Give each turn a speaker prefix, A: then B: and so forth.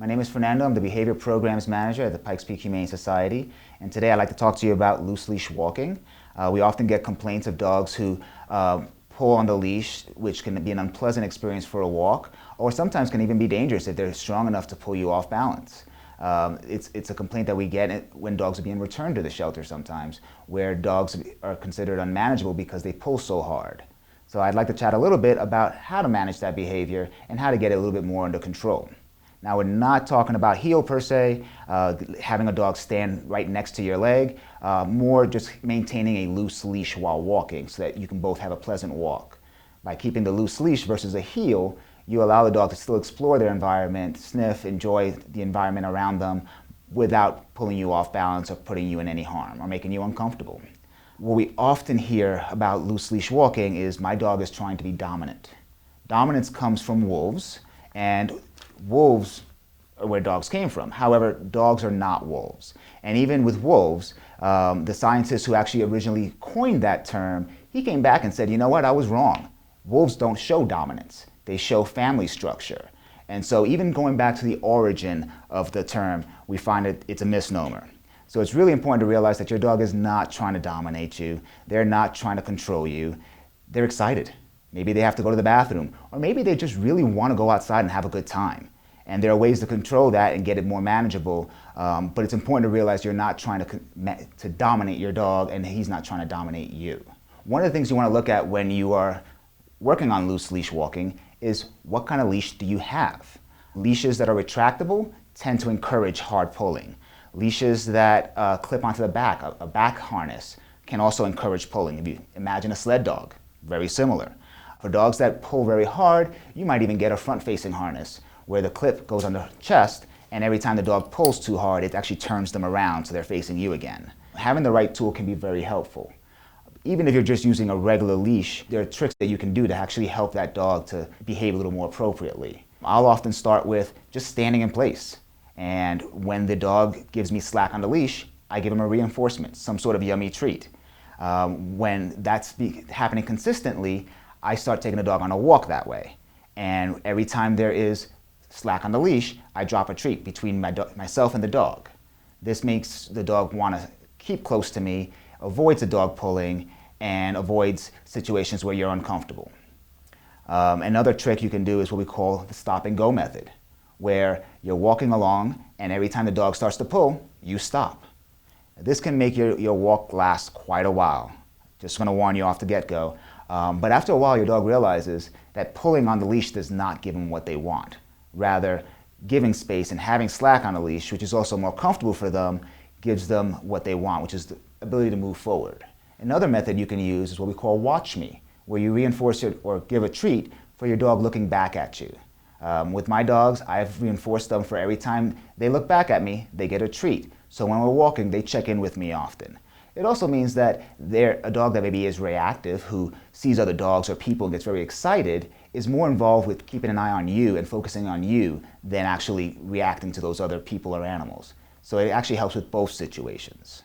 A: My name is Fernando. I'm the Behavior Programs Manager at the Pikes Peak Humane Society, and today I'd like to talk to you about loose leash walking. We often get complaints of dogs who pull on the leash, which can be an unpleasant experience for a walk, or sometimes can even be dangerous if they're strong enough to pull you off balance. It's a complaint that we get when dogs are being returned to the shelter sometimes, where dogs are considered unmanageable because they pull so hard. So I'd like to chat a little bit about how to manage that behavior and how to get it a little bit more under control. Now, we're not talking about heel per se, having a dog stand right next to your leg, more just maintaining a loose leash while walking so that you can both have a pleasant walk. By keeping the loose leash versus a heel, you allow the dog to still explore their environment, sniff, enjoy the environment around them without pulling you off balance or putting you in any harm or making you uncomfortable. What we often hear about loose leash walking is my dog is trying to be dominant. Dominance comes from wolves, and wolves are where dogs came from. However, dogs are not wolves. And even with wolves, the scientist who actually originally coined that term, he came back and said, you know what, I was wrong. Wolves don't show dominance. They show family structure. And so even going back to the origin of the term, we find it's a misnomer. So it's really important to realize that your dog is not trying to dominate you. They're not trying to control you. They're excited. Maybe they have to go to the bathroom, or maybe they just really want to go outside and have a good time. And there are ways to control that and get it more manageable, but it's important to realize you're not trying to dominate your dog, and he's not trying to dominate you. One of the things you want to look at when you are working on loose leash walking is what kind of leash do you have? Leashes that are retractable tend to encourage hard pulling. Leashes that clip onto the back, a back harness, can also encourage pulling. If you imagine a sled dog, very similar. For dogs that pull very hard, you might even get a front-facing harness where the clip goes on the chest, and every time the dog pulls too hard, it actually turns them around so they're facing you again. Having the right tool can be very helpful. Even if you're just using a regular leash, there are tricks that you can do to actually help that dog to behave a little more appropriately. I'll often start with just standing in place. And when the dog gives me slack on the leash, I give him a reinforcement, some sort of yummy treat. When that's happening consistently, I start taking the dog on a walk that way. And every time there is slack on the leash, I drop a treat between myself and the dog. This makes the dog want to keep close to me, avoids the dog pulling, and avoids situations where you're uncomfortable. Another trick you can do is what we call the stop and go method, where you're walking along and every time the dog starts to pull, you stop. This can make your walk last quite a while. Just going to warn you off the get-go. But after a while, your dog realizes that pulling on the leash does not give them what they want. Rather, giving space and having slack on the leash, which is also more comfortable for them, gives them what they want, which is the ability to move forward. Another method you can use is what we call watch me, where you reinforce it or give a treat for your dog looking back at you. With my dogs, I've reinforced them for every time they look back at me, they get a treat. So when we're walking, they check in with me often. It also means that a dog that maybe is reactive, who sees other dogs or people and gets very excited, is more involved with keeping an eye on you and focusing on you than actually reacting to those other people or animals. So it actually helps with both situations.